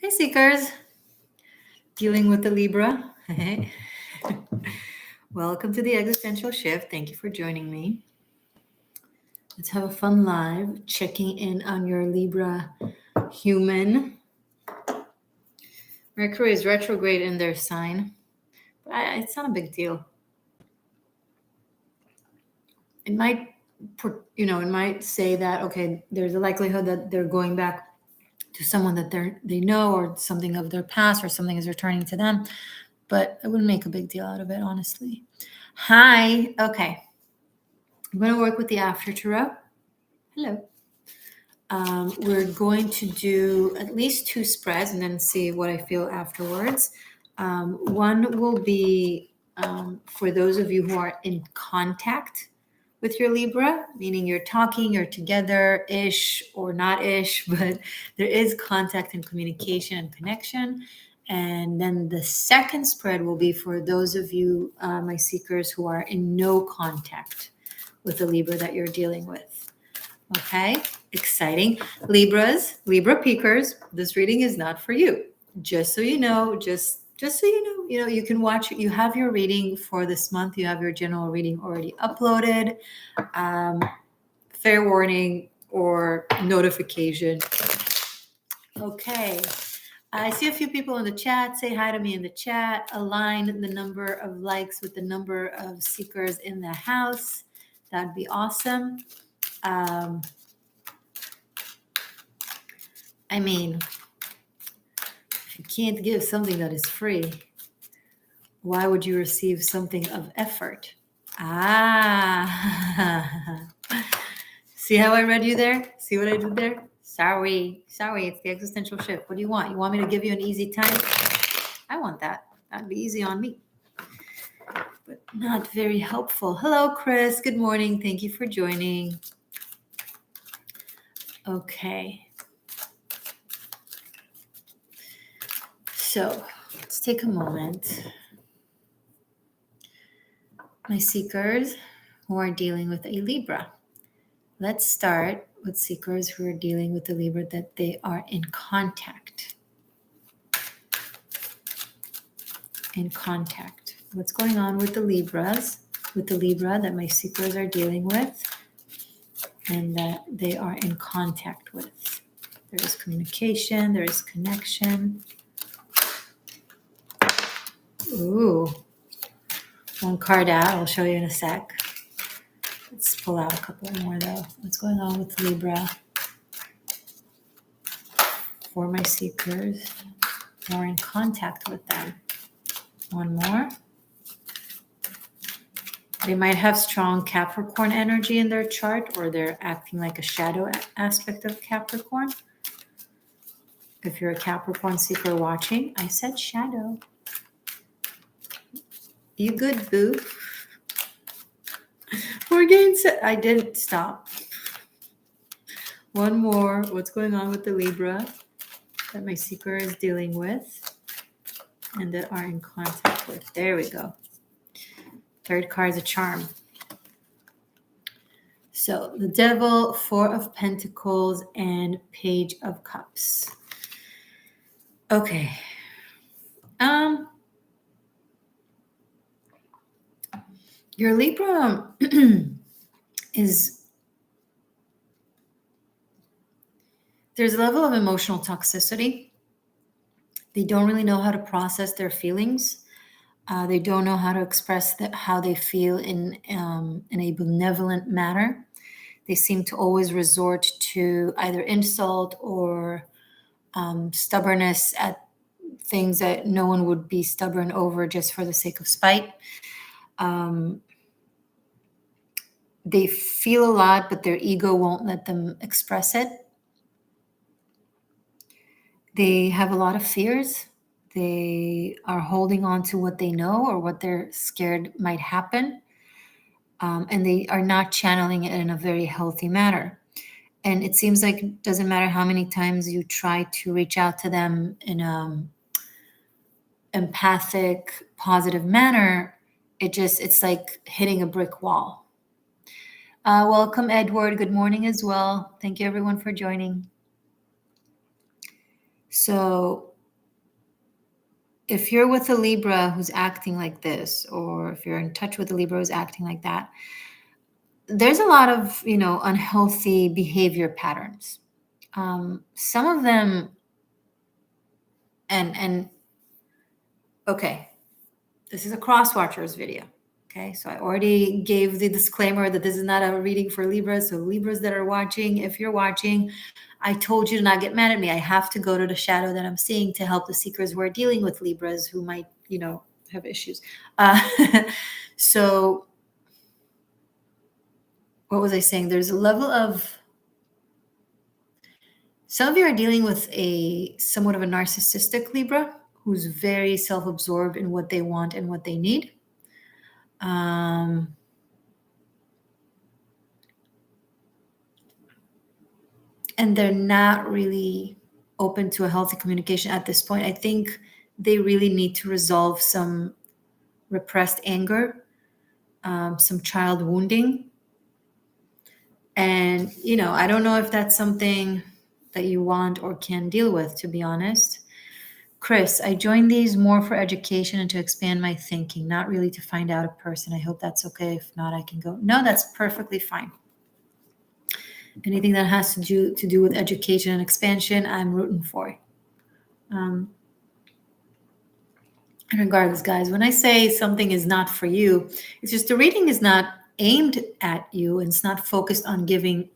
Hi, Seekers. Dealing with the Libra. Welcome to the Existential Shift. Thank you for joining me. Let's have a fun live, checking in on your Libra human. Mercury is retrograde in their sign. But it's not a big deal. It might, it might say that, okay, there's a likelihood that they're going back to someone that they know, or something of their past, or something is returning to them. But I wouldn't make a big deal out of it, honestly. Hi. Okay. I'm going to work with the After Tarot. Hello. We're going to do at least 2 spreads and then see what I feel afterwards. One will be for those of you who are in contact with your Libra, meaning you're talking, you're together-ish or not-ish, but there is contact and communication and connection. And then the second spread will be for those of you, my seekers, who are in no contact with the Libra that you're dealing with. Okay, exciting. Libras, Libra peakers, this reading is not for you. Just so you know, just so you know, you can watch, you have your reading for this month. You have your general reading already uploaded. Fair warning or notification. Okay. I see a few people in the chat. Say hi to me in the chat. Align the number of likes with the number of seekers in the house. That'd be awesome. I mean, if you can't give something that is free, why would you receive something of effort? See how I read you there? See what I did there? Sorry, it's the Existential Shift. What do you want? You want me to give you an easy time? I want that. That'd be easy on me, but not very helpful. Hello, Chris. Good morning. Thank you for joining. Okay. So let's take a moment. My seekers who are dealing with a Libra. Let's start with seekers who are dealing with the Libra that they are in contact. In contact. What's going on with the Libras, with the Libra that my seekers are dealing with and that they are in contact with? There is communication, there is connection. Ooh. One card out, I'll show you in a sec. Let's pull out a couple more though. What's going on with Libra for my seekers who are in contact with them? One more. They might have strong Capricorn energy in their chart, or they're acting like a shadow aspect of Capricorn. If you're a Capricorn seeker watching, I said shadow. You good, boo? Morgan said, I didn't stop. One more. What's going on with the Libra that my seeker is dealing with and that are in contact with? There we go. Third card is a charm. So the Devil, 4 of Pentacles, and Page of Cups. Okay. Your Libra is, there's a level of emotional toxicity. They don't really know how to process their feelings. They don't know how to express how they feel in a benevolent manner. They seem to always resort to either insult or stubbornness at things that no one would be stubborn over just for the sake of spite. They feel a lot, but their ego won't let them express it. They have a lot of fears. They are holding on to what they know or what they're scared might happen. And they are not channeling it in a very healthy manner. And it seems like it doesn't matter how many times you try to reach out to them in an empathic, positive manner, it's like hitting a brick wall. Welcome, Edward. Good morning as well. Thank you, everyone, for joining. So if you're with a Libra who's acting like this, or if you're in touch with a Libra who's acting like that, there's a lot of, unhealthy behavior patterns. Some of them, and okay, this is a cross watchers video. Okay, so I already gave the disclaimer that this is not a reading for Libras. So Libras that are watching, if you're watching, I told you to not get mad at me. I have to go to the shadow that I'm seeing to help the seekers who are dealing with Libras who might, have issues. So what was I saying? There's a level of, some of you are dealing with a somewhat of a narcissistic Libra who's very self-absorbed in what they want and what they need. And they're not really open to a healthy communication at this point. I think they really need to resolve some repressed anger, some child wounding. And, I don't know if that's something that you want or can deal with, to be honest. Chris, I joined these more for education and to expand my thinking, not really to find out a person. I hope that's okay. If not, I can go. No, that's perfectly fine. Anything that has to do with education and expansion, I'm rooting for. And regardless, guys, when I say something is not for you, it's just the reading is not aimed at you, and it's not focused on giving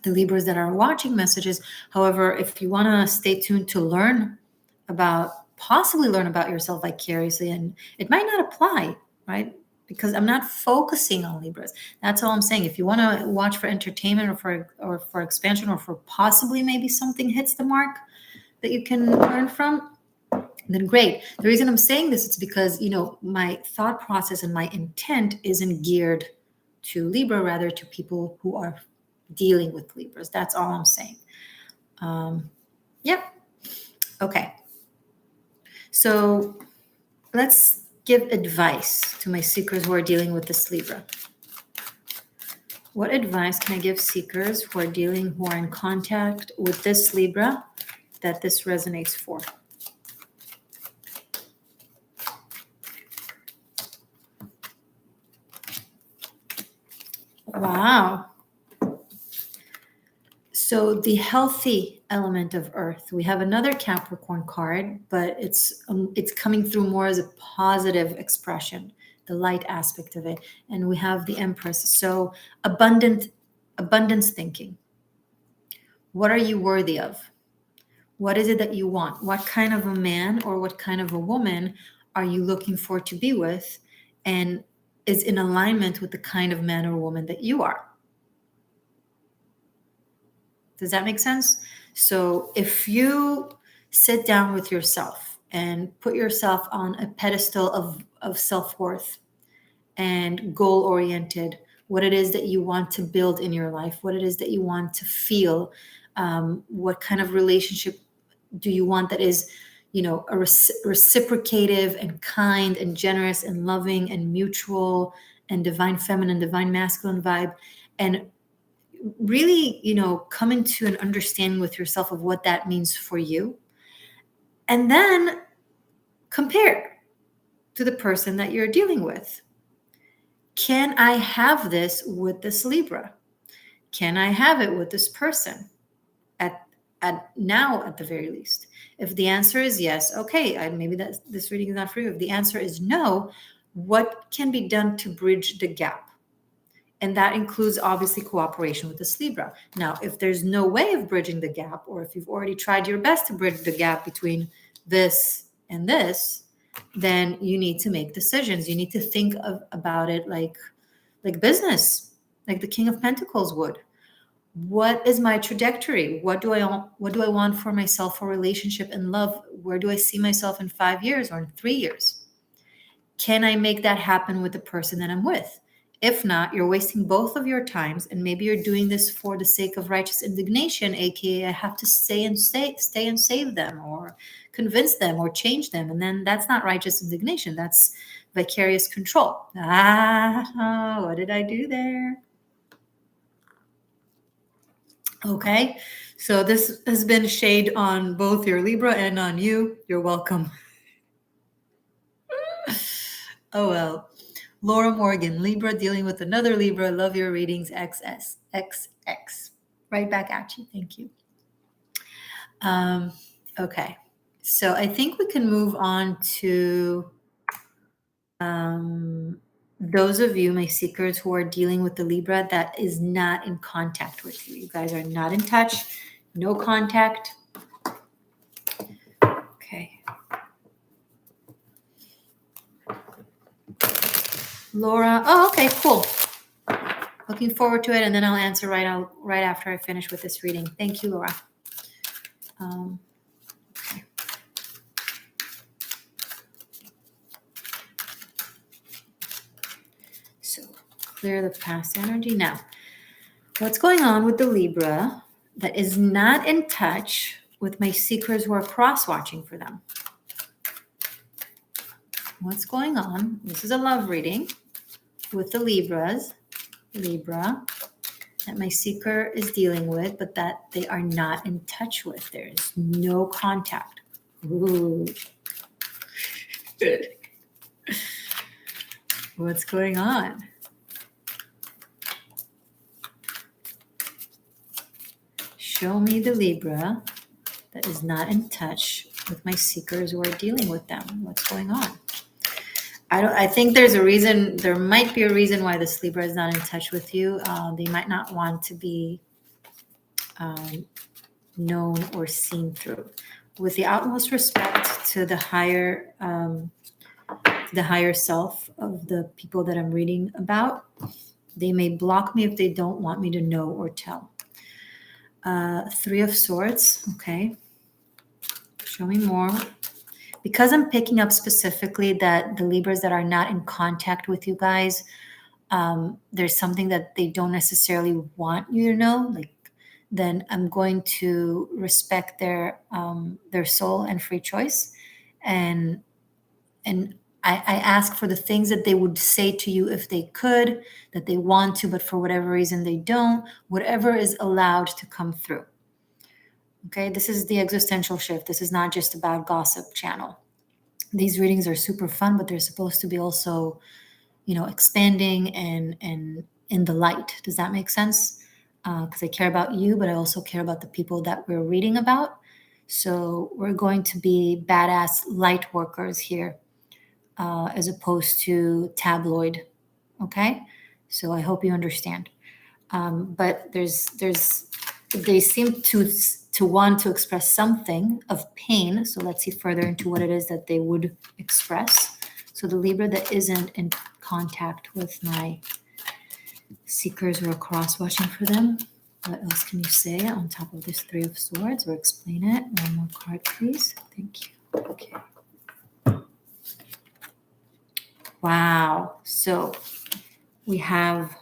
the Libras that are watching messages. However, if you want to stay tuned to possibly learn about yourself vicariously, and it might not apply, right? Because I'm not focusing on Libras. That's all I'm saying. If you want to watch for entertainment or for expansion, or for possibly maybe something hits the mark that you can learn from, then great. The reason I'm saying this is because, my thought process and my intent isn't geared to Libra, rather to people who are dealing with Libras. That's all I'm saying. Yep. Okay. So let's give advice to my seekers who are dealing with this Libra. What advice can I give seekers who are in contact with this Libra that this resonates for? Wow. So the healthy element of Earth, we have another Capricorn card, but it's coming through more as a positive expression, the light aspect of it. And we have the Empress. So abundance thinking. What are you worthy of? What is it that you want? What kind of a man or what kind of a woman are you looking for to be with, and is in alignment with the kind of man or woman that you are? Does that make sense? So if you sit down with yourself and put yourself on a pedestal of self-worth and goal-oriented, what it is that you want to build in your life, what it is that you want to feel, what kind of relationship do you want that is, a reciprocative and kind and generous and loving and mutual and divine feminine, divine masculine vibe, and really, coming to an understanding with yourself of what that means for you. And then compare to the person that you're dealing with. Can I have this with this Libra? Can I have it with this person? At now, at the very least. If the answer is yes, okay, maybe this reading is not for you. If the answer is no, what can be done to bridge the gap? And that includes obviously cooperation with this Libra. Now, if there's no way of bridging the gap, or if you've already tried your best to bridge the gap between this and this, then you need to make decisions. You need to think about it like business, like the King of Pentacles would. What is my trajectory? What do I want for myself, for relationship and love? Where do I see myself in 5 years or in 3 years? Can I make that happen with the person that I'm with? If not, you're wasting both of your times, and maybe you're doing this for the sake of righteous indignation, aka I have to stay and save them, or convince them, or change them, and then that's not righteous indignation. That's vicarious control. What did I do there? Okay, so this has been shade on both your Libra and on you. You're welcome. Oh, well. Laura Morgan, Libra dealing with another Libra. Love your readings. XS. Right back at you. Thank you. Okay. So I think we can move on to those of you, my seekers, who are dealing with the Libra that is not in contact with you. You guys are not in touch, no contact. Okay. Laura. Oh, okay, cool. Looking forward to it, and then I'll answer right after I finish with this reading. Thank you, Laura. Okay. So clear the past energy. Now, what's going on with the Libra that is not in touch with my seekers who are cross-watching for them? What's going on? This is a love reading with the Libra, that my seeker is dealing with, but that they are not in touch with. There's no contact. Ooh. What's going on? Show me the Libra that is not in touch with my seekers who are dealing with them. What's going on? I think there's a reason. There might be a reason why this Libra is not in touch with you. They might not want to be known or seen through. With the utmost respect to the higher self of the people that I'm reading about, they may block me if they don't want me to know or tell. Three of Swords. Okay. Show me more. Because I'm picking up specifically that the Libras that are not in contact with you guys, there's something that they don't necessarily want you to know, then I'm going to respect their soul and free choice, and I ask for the things that they would say to you if they could, that they want to, but for whatever reason they don't. Whatever is allowed to come through. Okay, this is the Existential Shift. This is not just about gossip channel. These readings are super fun, but they're supposed to be also, expanding and in the light. Does that make sense? Because I care about you, but I also care about the people that we're reading about. So we're going to be badass light workers here, as opposed to tabloid. Okay, so I hope you understand. But they seem to want to express something of pain. So let's see further into what it is that they would express. So the Libra that isn't in contact with my seekers who are cross-watching for them, what else can you say on top of this Three of Swords, or explain it? One more card, please. Thank you. Okay. Wow. So we have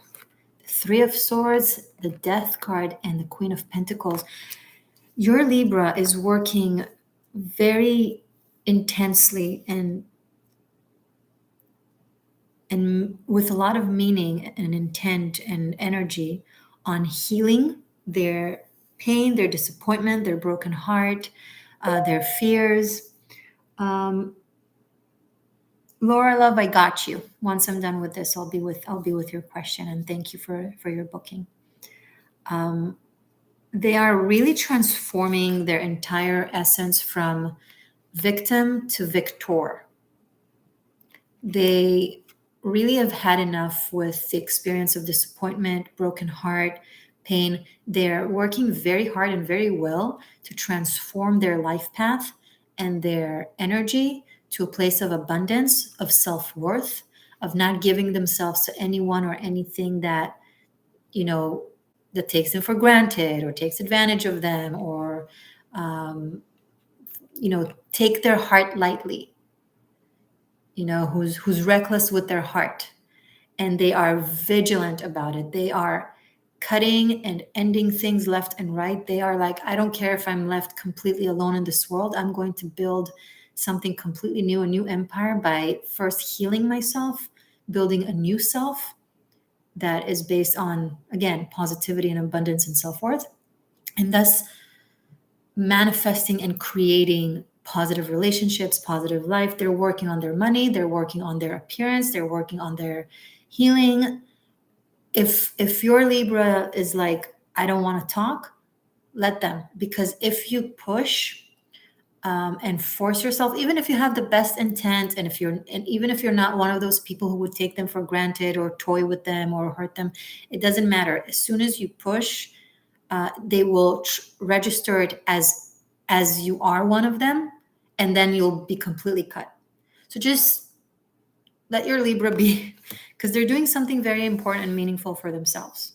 Three of Swords, the Death card, and the Queen of Pentacles. Your Libra is working very intensely and with a lot of meaning and intent and energy on healing their pain, their disappointment, their broken heart, their fears. Laura, love, I got you. Once I'm done with this, I'll be with your question, and thank you for your booking. They are really transforming their entire essence from victim to victor. They really have had enough with the experience of disappointment, broken heart, pain. They're working very hard and very well to transform their life path and their energy to a place of abundance, of self-worth, of not giving themselves to anyone or anything that, that takes them for granted or takes advantage of them, or, take their heart lightly, who's reckless with their heart. And they are vigilant about it. They are cutting and ending things left and right. They are like, I don't care if I'm left completely alone in this world. I'm going to build something completely new, a new empire, by first healing myself, building a new self that is based on, again, positivity and abundance and self-worth, and thus manifesting and creating positive relationships, positive life. They're working on their money. They're working on their appearance. They're working on their healing. If your Libra is like, I don't want to talk, let them. Because if you push and force yourself, even if you have the best intent, and even if you're not one of those people who would take them for granted or toy with them or hurt them, it doesn't matter. As soon as you push, they will register it as you are one of them, and then you'll be completely cut. So just let your Libra be, because they're doing something very important and meaningful for themselves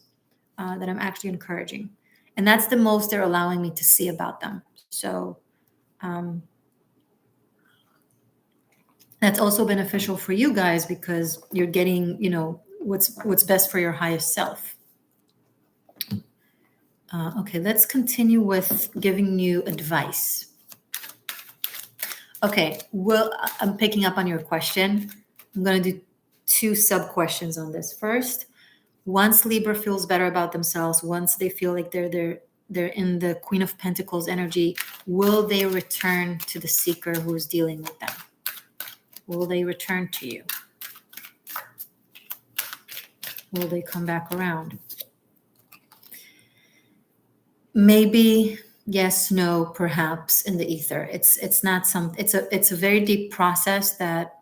that I'm actually encouraging. And that's the most they're allowing me to see about them. So that's also beneficial for you guys, because you're getting, what's best for your highest self. Okay, let's continue with giving you advice. Okay, well, I'm picking up on your question. I'm going to do 2 sub-questions on this. First, once Libra feels better about themselves, once they feel like they're in the Queen of Pentacles energy, will they return to the seeker who's dealing with them? Will they return to you? Will they come back around? Maybe yes, no, perhaps in the ether. It's not some. It's a very deep process that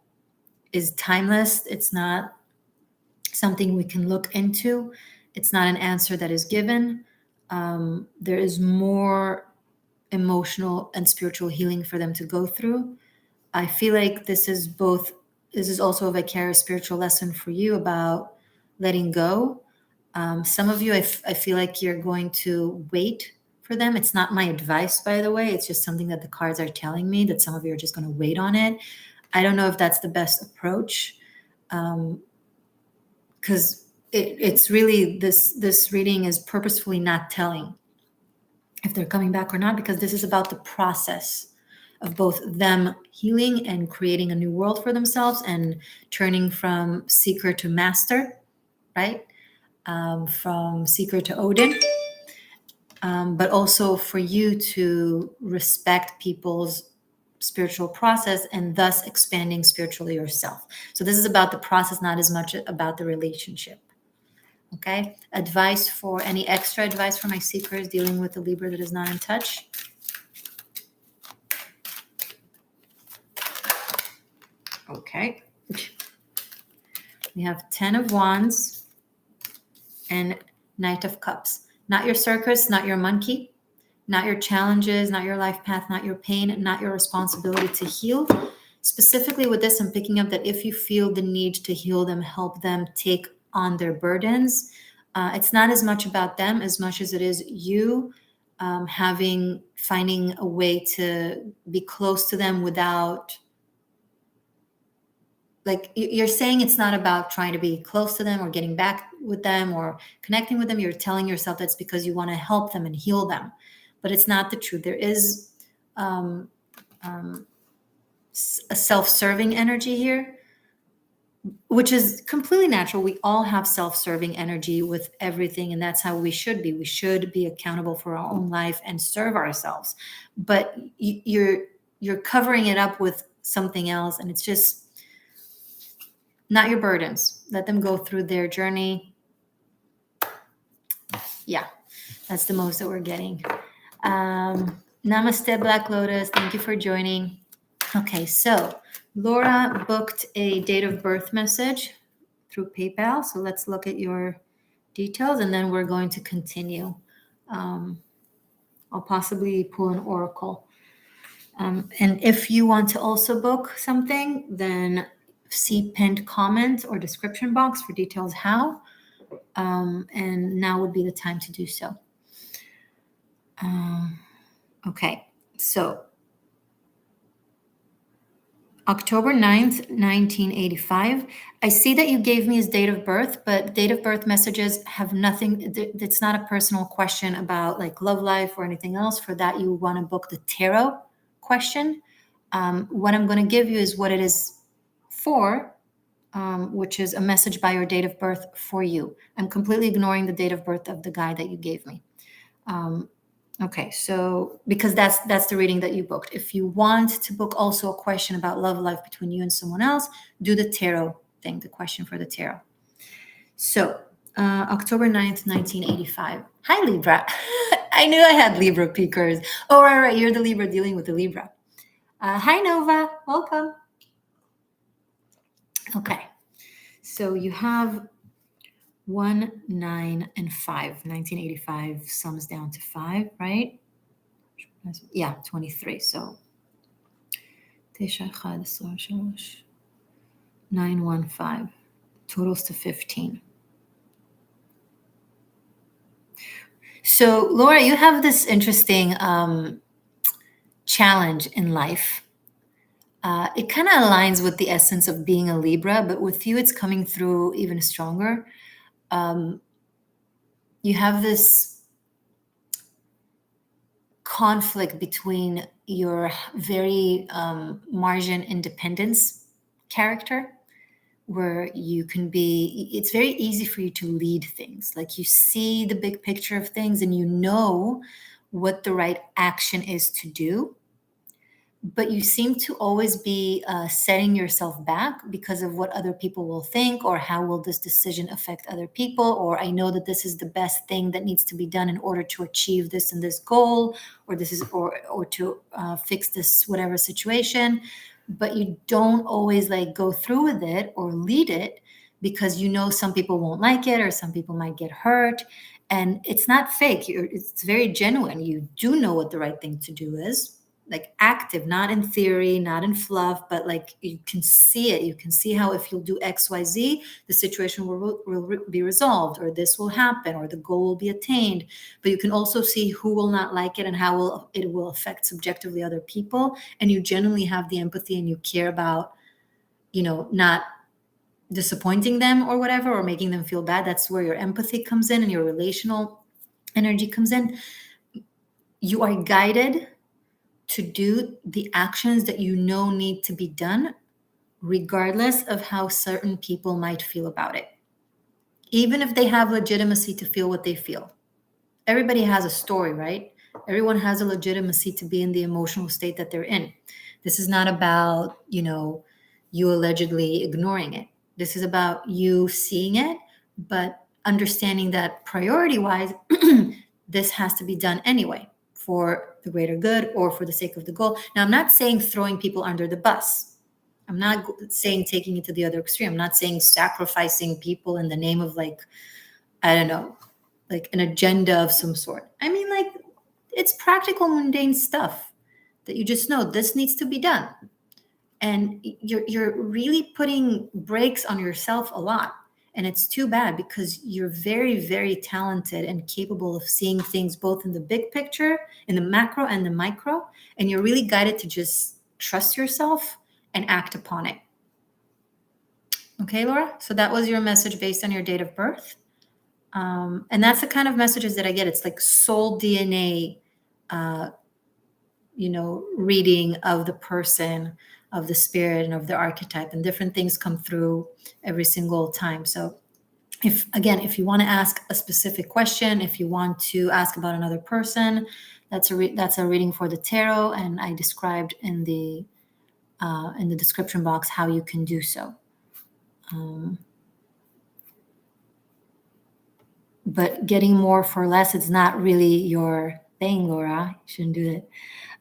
is timeless. It's not something we can look into. It's not an answer that is given. There is more emotional and spiritual healing for them to go through. I feel like this is also a vicarious spiritual lesson for you about letting go. Some of you, I feel like you're going to wait for them. It's not my advice, by the way. It's just something that the cards are telling me, that some of you are just going to wait on it. I don't know if that's the best approach, because it's really, this reading is purposefully not telling if they're coming back or not, because this is about the process of both them healing and creating a new world for themselves and turning from seeker to master, right? From seeker to Odin, but also for you to respect people's spiritual process and thus expanding spiritually yourself. So this is about the process, not as much about the relationship. Okay. Any extra advice for my seekers dealing with the Libra that is not in touch? Okay. We have 10 of Wands and Knight of Cups. Not your circus, not your monkey, not your challenges, not your life path, not your pain, not your responsibility to heal. Specifically with this, I'm picking up that if you feel the need to heal them, help them take on their burdens, it's not as much about them as much as it is you finding a way to be close to them without, like you're saying, it's not about trying to be close to them or getting back with them or connecting with them. You're telling yourself that's because you want to help them and heal them, but it's not the truth. There is a self-serving energy here, which is completely natural. We all have self-serving energy with everything, and that's how we should be. We should be accountable for our own life and serve ourselves. But you're covering it up with something else, and it's just not your burdens. Let them go through their journey. Yeah, that's the most that we're getting. Namaste, Black Lotus. Thank you for joining. Okay, so Laura booked a date of birth message through PayPal. So let's look at your details, and then we're going to continue. I'll possibly pull an oracle. And if you want to also book something, then see pinned comment or description box for details how. And now would be the time to do so. Okay, so October 9th, 1985. I see that you gave me his date of birth, but date of birth messages have nothing, it's not a personal question about like love life or anything else. For that, you want to book the tarot question. What I'm going to give you is what it is for, which is a message by your date of birth for you. I'm completely ignoring the date of birth of the guy that you gave me. Okay, so because that's the reading that you booked. If you want to book also a question about love life between you and someone else, do the tarot thing, the question for the tarot. So October 9th, 1985. Hi, Libra. I knew I had Libra peakers. Oh, right. You're the Libra dealing with the Libra. Hi, Nova. Welcome. Okay. So you have 1, 9, and 5. 1985 sums down to 5, right? Yeah, 23. So 915 totals to 15. So Laura, you have this interesting challenge in life. It kind of aligns with the essence of being a Libra, but with you, it's coming through even stronger. You have this conflict between your very margin independence character, where you can be, it's very easy for you to lead things. Like you see the big picture of things and you know what the right action is to do, but you seem to always be setting yourself back because of what other people will think, or how will this decision affect other people, or I know that this is the best thing that needs to be done in order to achieve this and this goal, or this is or to fix this whatever situation. But you don't always like go through with it or lead it because you know some people won't like it or some people might get hurt. And it's not fake, it's very genuine. You do know what the right thing to do is, like active, not in theory, not in fluff, but like you can see it. You can see how if you'll do XYZ, the situation will be resolved, or this will happen, or the goal will be attained. But you can also see who will not like it and how it will affect subjectively other people. And you genuinely have the empathy and you care about, not disappointing them or whatever, or making them feel bad. That's where your empathy comes in and your relational energy comes in. You are guided to do the actions that you know need to be done, regardless of how certain people might feel about it. Even if they have legitimacy to feel what they feel. Everybody has a story, right? Everyone has a legitimacy to be in the emotional state that they're in. This is not about, you allegedly ignoring it. This is about you seeing it, but understanding that priority-wise, this has to be done anyway, for the greater good or for the sake of the goal. Now, I'm not saying throwing people under the bus. I'm not saying taking it to the other extreme. I'm not saying sacrificing people in the name of I don't know, like an agenda of some sort. I mean, like, it's practical, mundane stuff that you just know this needs to be done. And you're really putting brakes on yourself a lot. And it's too bad because you're very, very talented and capable of seeing things both in the big picture, in the macro and the micro. And you're really guided to just trust yourself and act upon it. Okay, Laura? So that was your message based on your date of birth. And that's the kind of messages that I get. It's like soul DNA, reading of the person, of the spirit, and of the archetype, and different things come through every single time. So if you want to ask a specific question, if you want to ask about another person, that's a reading for the tarot, and I described in the description box how you can do so. But getting more for less, it's not really your thing, Laura. You shouldn't do it.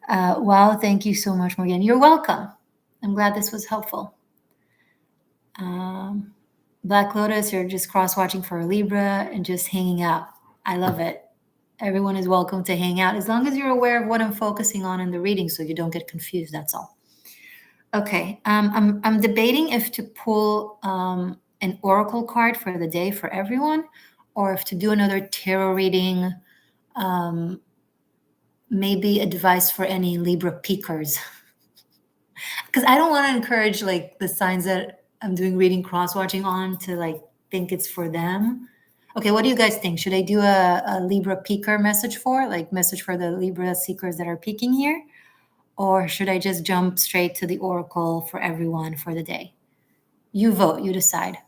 Wow, thank you so much, Morgan. You're welcome. I'm glad this was helpful. Black Lotus, you're just cross-watching for a Libra and just hanging out. I love it. Everyone is welcome to hang out as long as you're aware of what I'm focusing on in the reading so you don't get confused, that's all. Okay, I'm debating if to pull an oracle card for the day for everyone, or if to do another tarot reading, maybe advice for any Libra peakers. Because I don't want to encourage like the signs that I'm doing reading cross-watching on to like think it's for them. Okay, what do you guys think? Should I do a Libra peaker message for the Libra seekers that are peaking here? Or should I just jump straight to the oracle for everyone for the day? You vote, you decide.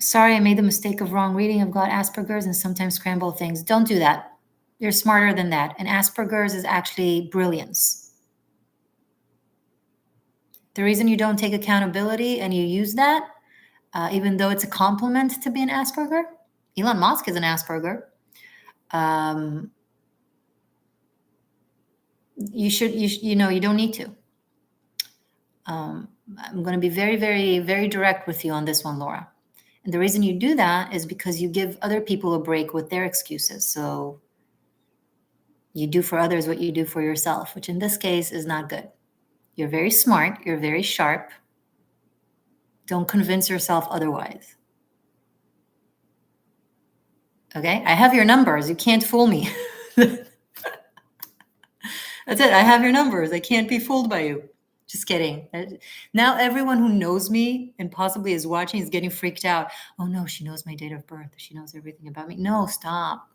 Sorry, I made the mistake of wrong reading. I've got Asperger's and sometimes scramble things. Don't do that. You're smarter than that. And Asperger's is actually brilliance. The reason you don't take accountability and you use that, even though it's a compliment to be an Asperger, Elon Musk is an Asperger. You don't need to. I'm going to be very, very, very direct with you on this one, Laura. And the reason you do that is because you give other people a break with their excuses. So you do for others what you do for yourself, which in this case is not good. You're very smart. You're very sharp. Don't convince yourself otherwise. Okay? I have your numbers. You can't fool me. That's it. I have your numbers. I can't be fooled by you. Just kidding. Now everyone who knows me and possibly is watching is getting freaked out. Oh no, she knows my date of birth. She knows everything about me. No, stop.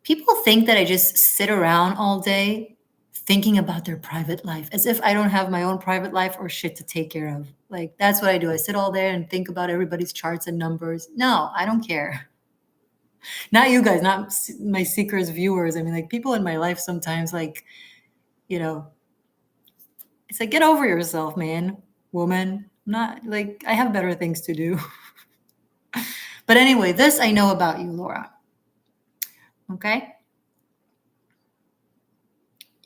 People think that I just sit around all day thinking about their private life as if I don't have my own private life or shit to take care of. Like, that's what I do. I sit all day and think about everybody's charts and numbers. No, I don't care. Not you guys, not my seekers viewers. I mean, like, people in my life sometimes, like, it's like, get over yourself, man, woman. Not like, I have better things to do. But anyway, this I know about you, Laura. Okay?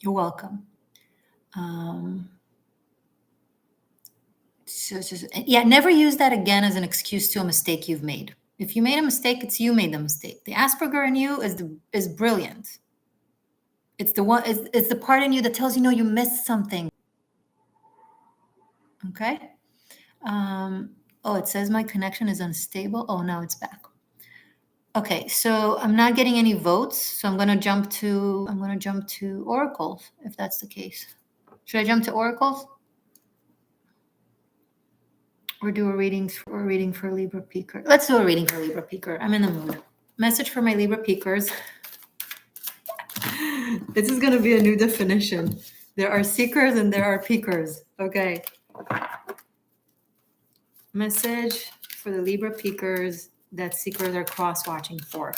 You're welcome. Never use that again as an excuse to a mistake you've made. If you made a mistake, it's you made the mistake. The Asperger in you is brilliant. It's the part in you that tells you, no, you missed something. Okay? It says my connection is unstable. Oh, now it's back. Okay, so I'm not getting any votes, so I'm gonna jump to oracles, if that's the case. Should I jump to oracles? Or do a reading for Libra Peaker? Let's do a reading for Libra Peaker. I'm in the mood. Message for my Libra Peakers. This is gonna be a new definition. There are seekers and there are peakers. Okay. Message for the Libra Peakers that seekers are cross-watching for.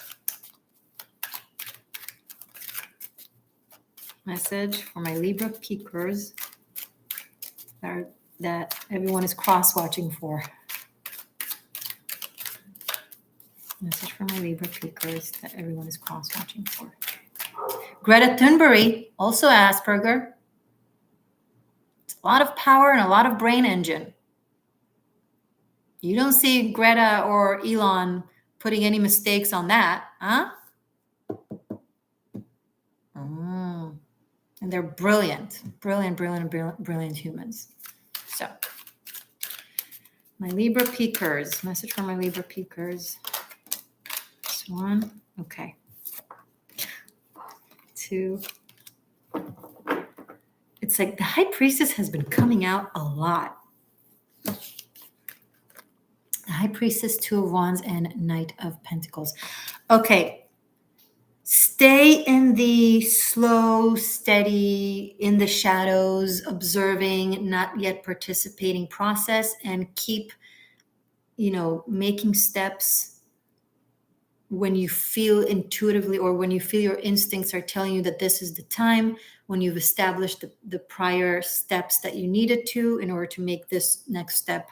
Message for my Libra Peakers that everyone is cross-watching for. Message for my Libra Peakers that everyone is cross-watching for. Greta Thunberg, also Asperger. It's a lot of power and a lot of brain engine. You don't see Greta or Elon putting any mistakes on that, huh? And they're brilliant humans. So, my Libra Peakers, message for my Libra Peakers. This one, okay. 2. It's like the High Priestess has been coming out a lot. The High Priestess, 2 of Wands, and Knight of Pentacles. Okay. Stay in the slow, steady, in the shadows, observing, not yet participating process, and keep, making steps when you feel intuitively or when you feel your instincts are telling you that this is the time, when you've established the prior steps that you needed to in order to make this next step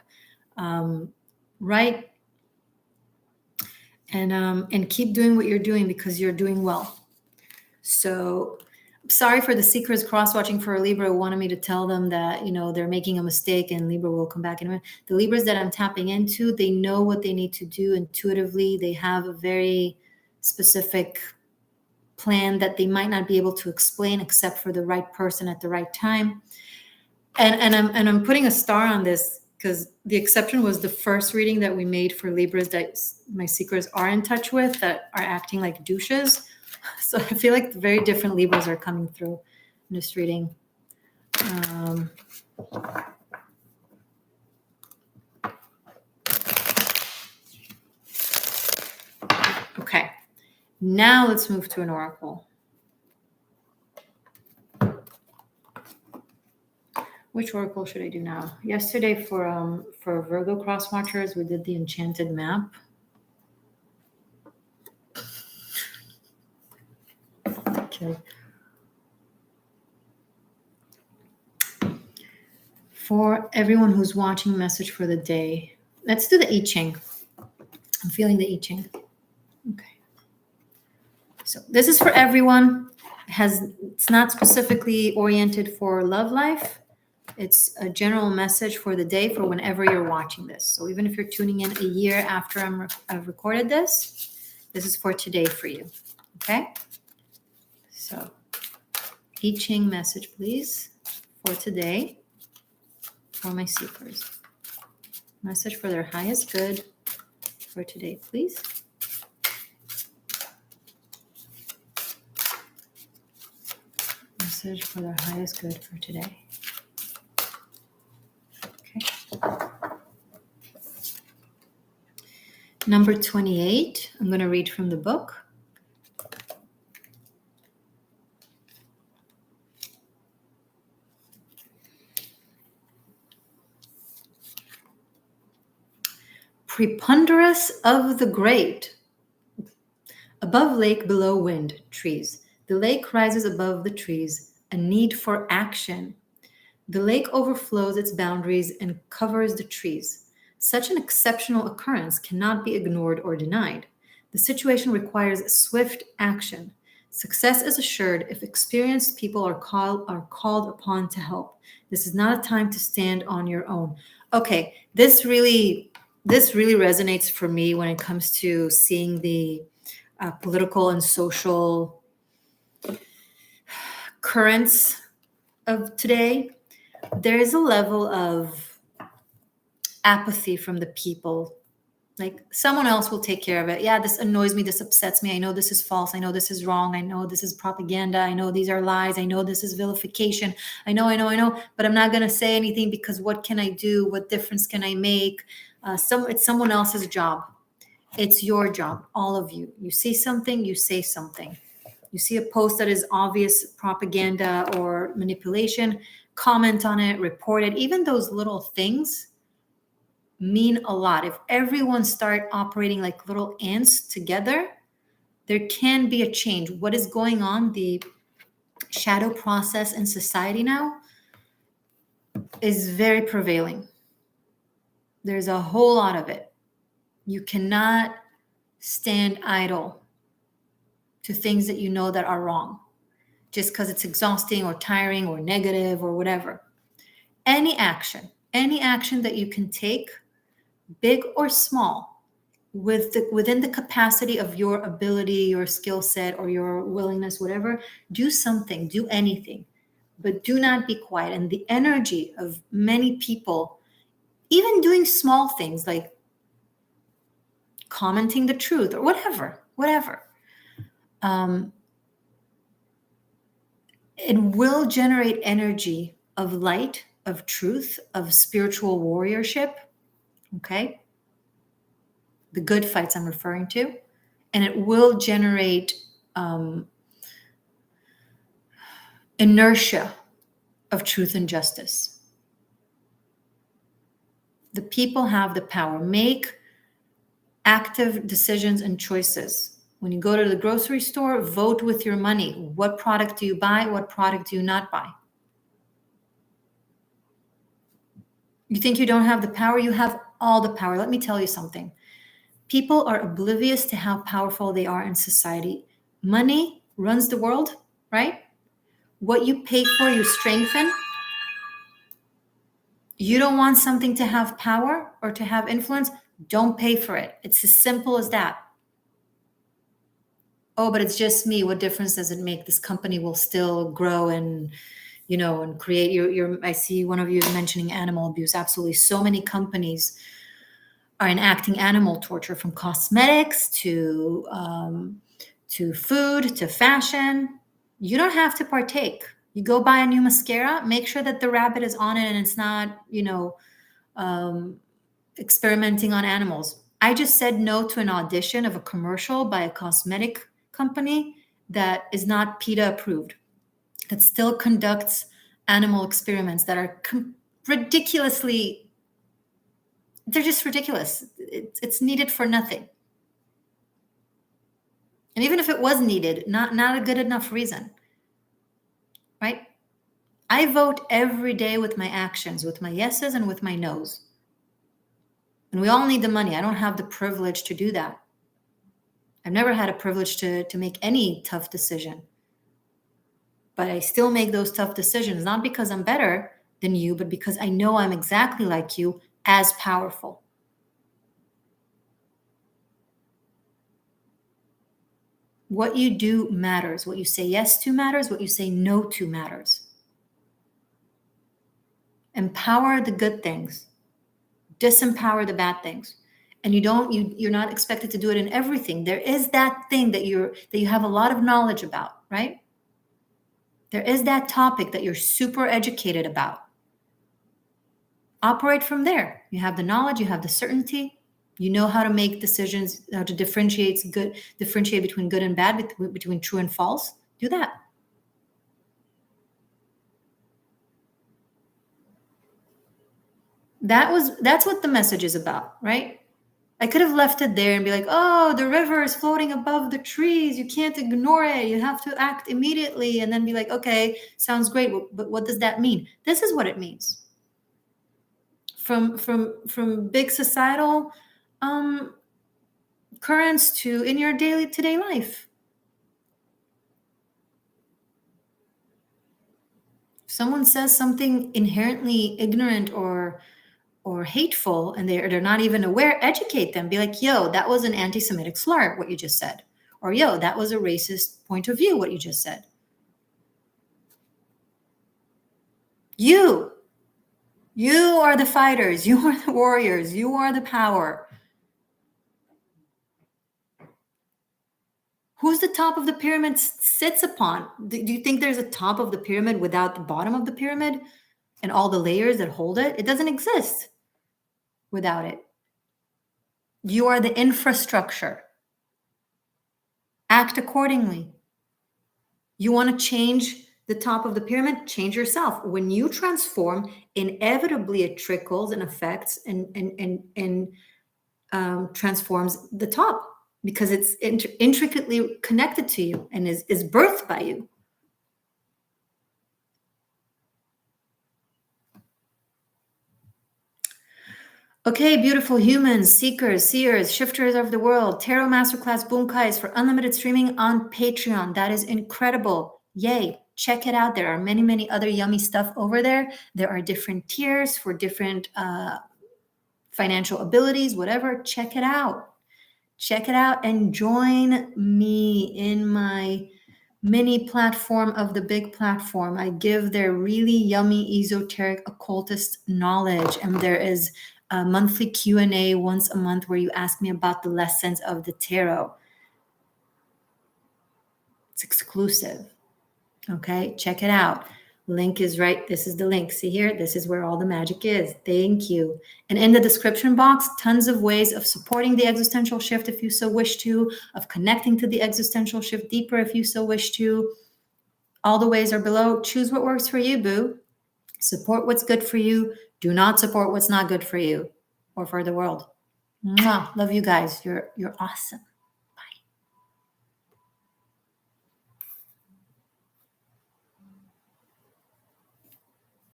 right. And keep doing what you're doing because you're doing well. So sorry for the seekers cross-watching for a Libra who wanted me to tell them that, they're making a mistake and Libra will come back. And the Libras that I'm tapping into, they know what they need to do intuitively. They have a very specific plan that they might not be able to explain except for the right person at the right time. And I'm putting a star on this because the exception was the first reading that we made for Libras that my seekers are in touch with that are acting like douches. So I feel like very different Libras are coming through in this reading. Okay, now let's move to an oracle. Which oracle should I do now? Yesterday for Virgo cross watchers, we did the enchanted map. Okay. For everyone who's watching, message for the day. Let's do the I Ching. I'm feeling the I Ching. Okay. So this is for everyone. It's not specifically oriented for love life. It's a general message for the day for whenever you're watching this. So even if you're tuning in a year after I've recorded this is for today for you. Okay? So, I Ching message, please, for today for my seekers. Message for their highest good for today, please. Message for their highest good for today. Okay. Number 28, I'm going to read from the book. Preponderance of the great. Above lake, below wind, trees. The lake rises above the trees, a need for action. The lake overflows its boundaries and covers the trees. Such an exceptional occurrence cannot be ignored or denied. The situation requires swift action. Success is assured if experienced people are called upon to help. This is not a time to stand on your own. Okay, this really resonates for me when it comes to seeing the political and social currents of today. There is a level of apathy from the people. Like, someone else will take care of it. Yeah, this annoys me. This upsets me. I know this is false. I know this is wrong. I know this is propaganda. I know these are lies. I know this is vilification. I know. But I'm not going to say anything because what can I do? What difference can I make? It's someone else's job. It's your job, all of you. You see something, you say something. You see a post that is obvious propaganda or manipulation, comment on it, report it. Even those little things mean a lot. If everyone start operating like little ants together, there can be a change. What is going on, the shadow process in society now, is very prevailing. There's a whole lot of it. You cannot stand idle to things that you know that are wrong just because it's exhausting or tiring or negative or whatever. Any action that you can take, big or small, within the capacity of your ability, your skill set, or your willingness, whatever, do something, do anything, but do not be quiet. And the energy of many people, even doing small things like commenting the truth or whatever, it will generate energy of light, of truth, of spiritual warriorship. Okay? The good fights I'm referring to. And it will generate inertia of truth and justice. The people have the power. Make active decisions and choices. When you go to the grocery store, vote with your money. What product do you buy? What product do you not buy? You think you don't have the power? You have all the power. Let me tell you something. People are oblivious to how powerful they are in society. Money runs the world, right? What you pay for, you strengthen. You don't want something to have power or to have influence? Don't pay for it. It's as simple as that. Oh, but it's just me. What difference does it make? This company will still grow and, and create I see one of you mentioning animal abuse. Absolutely. So many companies are enacting animal torture, from cosmetics to food to fashion. You don't have to partake. You go buy a new mascara, make sure that the rabbit is on it and it's not, experimenting on animals. I just said no to an audition of a commercial by a cosmetic company that is not PETA approved, that still conducts animal experiments that are ridiculously, they're just ridiculous. It's needed for nothing. And even if it was needed, not a good enough reason, right? I vote every day with my actions, with my yeses and with my nos. And we all need the money. I don't have the privilege to do that. I've never had a privilege to make any tough decision. But I still make those tough decisions, not because I'm better than you, but because I know I'm exactly like you, as powerful. What you do matters. What you say yes to matters. What you say no to matters. Empower the good things. Disempower the bad things. And you're not expected to do it in everything. There is that thing that you have a lot of knowledge about, right? There is that topic that you're super educated about. Operate from there. You have the knowledge, you have the certainty, you know how to make decisions, how to differentiate between good and bad, between true and false. Do that. That's what the message is about, right? I could have left it there and be like, oh, the river is floating above the trees. You can't ignore it. You have to act immediately. And then be like, okay, sounds great. But what does that mean? This is what it means. From big societal currents to in your daily today life. If someone says something inherently ignorant or hateful and they're not even aware, educate them. Be like, yo, that was an anti-Semitic slur, what you just said. Or yo, that was a racist point of view, what you just said. You are the fighters. You are the warriors. You are the power. Who's the top of the pyramid sits upon? Do you think there's a top of the pyramid without the bottom of the pyramid and all the layers that hold it? It doesn't exist without it. You are the infrastructure. Act accordingly. You want to change the top of the pyramid? Change yourself. When you transform, inevitably it trickles and affects and transforms the top because it's intricately connected to you and is birthed by you. Okay, beautiful humans, seekers, seers, shifters of the world, Tarot Masterclass Bunkais for unlimited streaming on Patreon. That is incredible. Yay. Check it out. There are many, many other yummy stuff over there. There are different tiers for different financial abilities, whatever. Check it out. Check it out and join me in my mini platform of the big platform. I give their really yummy esoteric occultist knowledge, and there is a monthly Q&A once a month where you ask me about the lessons of the tarot. It's exclusive. Okay, check it out. Link is right. This is the link. See here? This is where all the magic is. Thank you. And in the description box, tons of ways of supporting the existential shift if you so wish to, of connecting to the existential shift deeper if you so wish to. All the ways are below. Choose what works for you, boo. Support what's good for you. Do not support what's not good for you or for the world. Mwah. Love you guys. You're awesome.